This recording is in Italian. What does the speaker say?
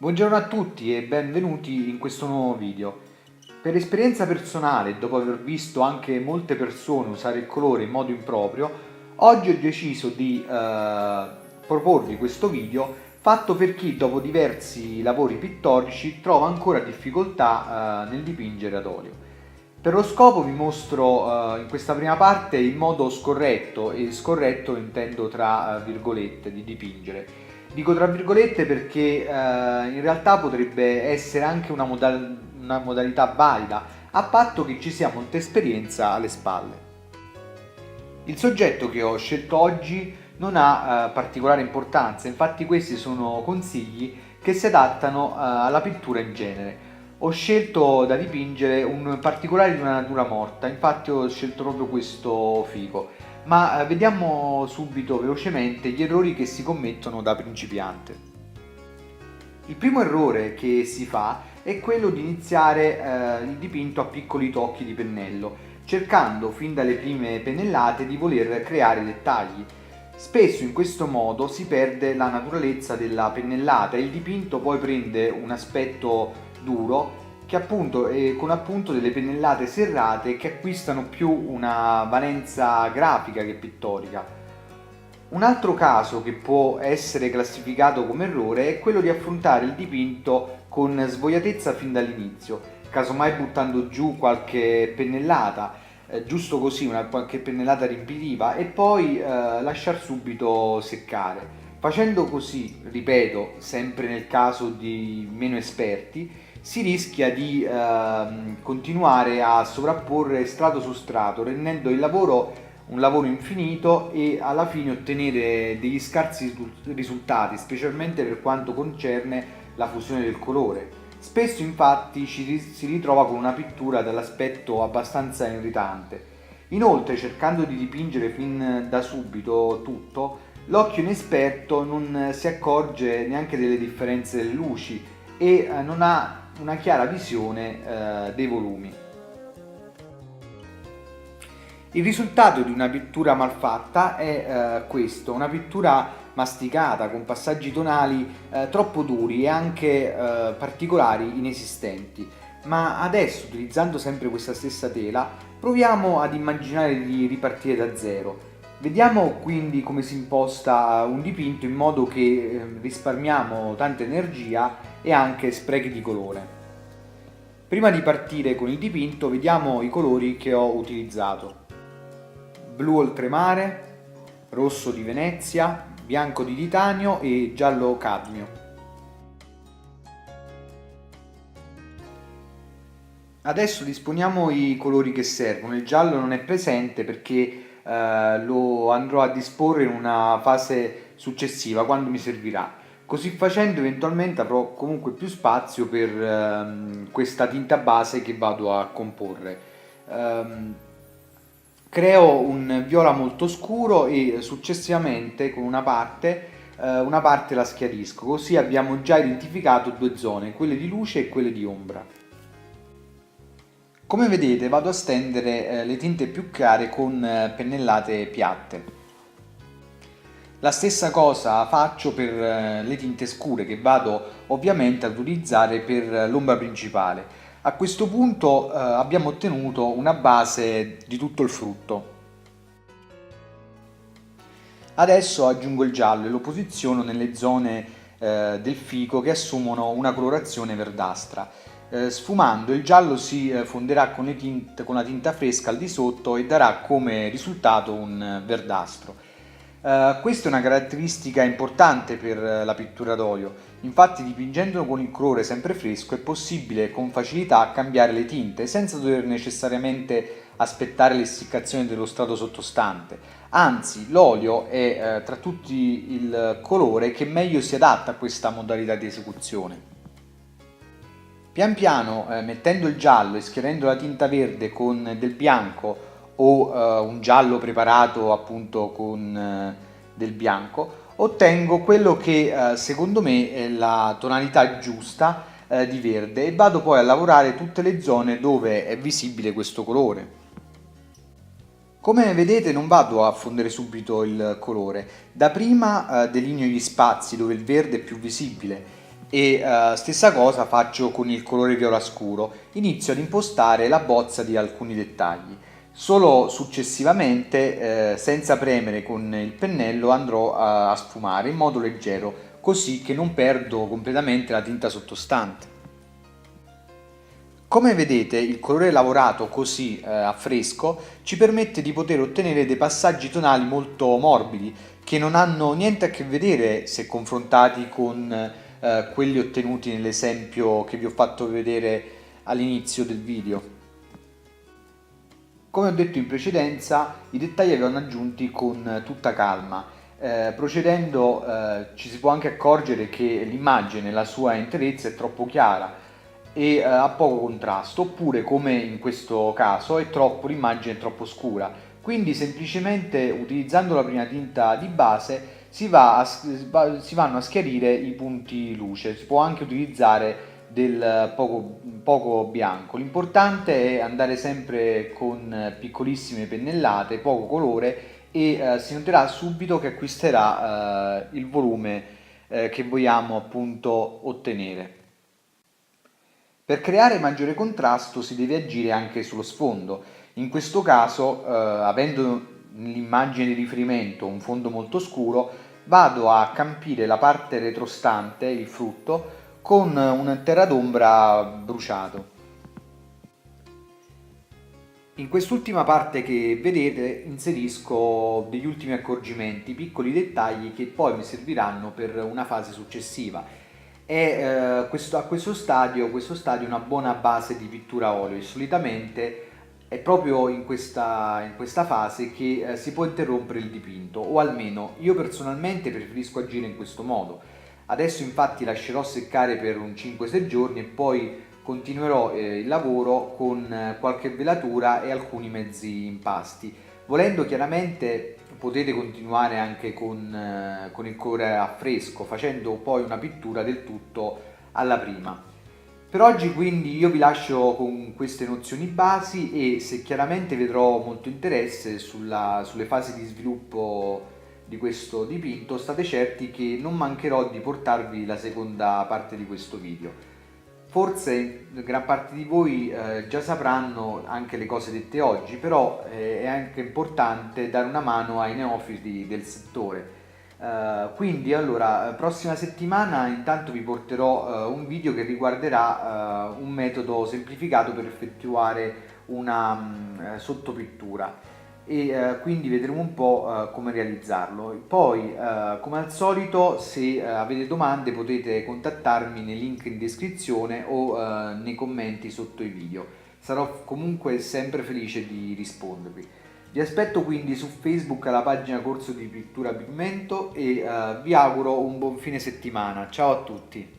Buongiorno a tutti e benvenuti in questo nuovo video. Per esperienza personale, dopo aver visto anche molte persone usare il colore in modo improprio, oggi ho deciso di proporvi questo video fatto per chi dopo diversi lavori pittorici trova ancora difficoltà nel dipingere ad olio. Per lo scopo vi mostro in questa prima parte il modo scorretto, e scorretto intendo tra virgolette, di dipingere. Dico tra virgolette perché in realtà potrebbe essere anche una modalità valida, a patto che ci sia molta esperienza alle spalle. Il soggetto che ho scelto oggi non ha particolare importanza, infatti questi sono consigli che si adattano alla pittura in genere. Ho scelto da dipingere un particolare di una natura morta, infatti ho scelto proprio questo fico, ma vediamo subito velocemente gli errori che si commettono da principiante. Il primo errore che si fa è quello di iniziare il dipinto a piccoli tocchi di pennello, cercando fin dalle prime pennellate di voler creare dettagli. Spesso in questo modo si perde la naturalezza della pennellata e il dipinto poi prende un aspetto duro con appunto delle pennellate serrate che acquistano più una valenza grafica che pittorica. Un altro caso che può essere classificato come errore è quello di affrontare il dipinto con svogliatezza fin dall'inizio, casomai buttando giù qualche pennellata, giusto così, qualche pennellata riempitiva, e poi lasciar subito seccare. Facendo così, ripeto, sempre nel caso di meno esperti, si rischia di continuare a sovrapporre strato su strato, rendendo il lavoro un lavoro infinito e alla fine ottenere degli scarsi risultati, specialmente per quanto concerne la fusione del colore. Spesso infatti si ritrova con una pittura dall'aspetto abbastanza irritante. Inoltre, cercando di dipingere fin da subito tutto, l'occhio inesperto non si accorge neanche delle differenze delle luci e non ha una chiara visione dei volumi. Il risultato di una pittura malfatta è questo, una pittura masticata con passaggi tonali troppo duri e anche particolari inesistenti. Ma adesso, utilizzando sempre questa stessa tela, proviamo ad immaginare di ripartire da zero. Vediamo quindi come si imposta un dipinto in modo che risparmiamo tanta energia e anche sprechi di colore. Prima di partire con il dipinto, vediamo i colori che ho utilizzato: blu oltremare, rosso di Venezia, bianco di titanio e giallo cadmio. Adesso disponiamo i colori che servono. Il giallo non è presente perché lo andrò a disporre in una fase successiva, quando mi servirà. Così facendo eventualmente avrò comunque più spazio per questa tinta base che vado a comporre. Creo un viola molto scuro e successivamente con una parte la schiarisco, così abbiamo già identificato due zone, quelle di luce e quelle di ombra. Come vedete vado a stendere le tinte più chiare con pennellate piatte. La stessa cosa faccio per le tinte scure, che vado ovviamente ad utilizzare per l'ombra principale. A questo punto abbiamo ottenuto una base di tutto il frutto. Adesso aggiungo il giallo e lo posiziono nelle zone del fico che assumono una colorazione verdastra. Sfumando, il giallo si fonderà con la tinta fresca al di sotto e darà come risultato un verdastro. Questa è una caratteristica importante per la pittura d'olio, infatti dipingendo con il colore sempre fresco è possibile con facilità cambiare le tinte senza dover necessariamente aspettare l'essiccazione dello strato sottostante. Anzi, l'olio è tra tutti il colore che meglio si adatta a questa modalità di esecuzione. Pian piano, mettendo il giallo e schierendo la tinta verde con del bianco o un giallo preparato appunto con del bianco, ottengo quello che secondo me è la tonalità giusta di verde e vado poi a lavorare tutte le zone dove è visibile questo colore. Come vedete non vado a fondere subito il colore, dapprima delineo gli spazi dove il verde è più visibile e stessa cosa faccio con il colore viola scuro, inizio ad impostare la bozza di alcuni dettagli. Solo successivamente, senza premere con il pennello, andrò a sfumare in modo leggero, così che non perdo completamente la tinta sottostante. Come vedete, il colore lavorato così a fresco ci permette di poter ottenere dei passaggi tonali molto morbidi che non hanno niente a che vedere se confrontati con quelli ottenuti nell'esempio che vi ho fatto vedere all'inizio del video. Come ho detto in precedenza, i dettagli vanno aggiunti con tutta calma. Procedendo ci si può anche accorgere che l'immagine nella sua interezza è troppo chiara e ha poco contrasto, oppure come in questo caso l'immagine è troppo scura. Quindi semplicemente utilizzando la prima tinta di base si vanno a schiarire i punti luce. Si può anche utilizzare del poco bianco. L'importante è andare sempre con piccolissime pennellate, poco colore e si noterà subito che acquisterà il volume che vogliamo appunto ottenere. Per creare maggiore contrasto si deve agire anche sullo sfondo. In questo caso, avendo l'immagine di riferimento un fondo molto scuro, vado a campire la parte retrostante, il frutto, con un terra d'ombra bruciato. In quest'ultima parte che vedete inserisco degli ultimi accorgimenti, piccoli dettagli che poi mi serviranno per una fase successiva. A questo stadio è una buona base di pittura a olio e solitamente è proprio in questa fase che si può interrompere il dipinto, o almeno io personalmente preferisco agire in questo modo. Adesso infatti lascerò seccare per un 5-6 giorni e poi continuerò il lavoro con qualche velatura e alcuni mezzi impasti. Volendo chiaramente potete continuare anche con il colore a fresco, facendo poi una pittura del tutto alla prima. Per oggi quindi io vi lascio con queste nozioni basi e se chiaramente vedrò molto interesse sulle fasi di sviluppo di questo dipinto, state certi che non mancherò di portarvi la seconda parte di questo video. Forse gran parte di voi già sapranno anche le cose dette oggi, però è anche importante dare una mano ai neofiti del settore. Quindi allora, prossima settimana intanto vi porterò un video che riguarderà un metodo semplificato per effettuare una sottopittura e quindi vedremo un po' come realizzarlo. Poi, come al solito, se avete domande potete contattarmi nei link in descrizione o nei commenti sotto i video. Sarò comunque sempre felice di rispondervi. Vi aspetto quindi su Facebook alla pagina Corso di Pittura a Pigmento e vi auguro un buon fine settimana. Ciao a tutti!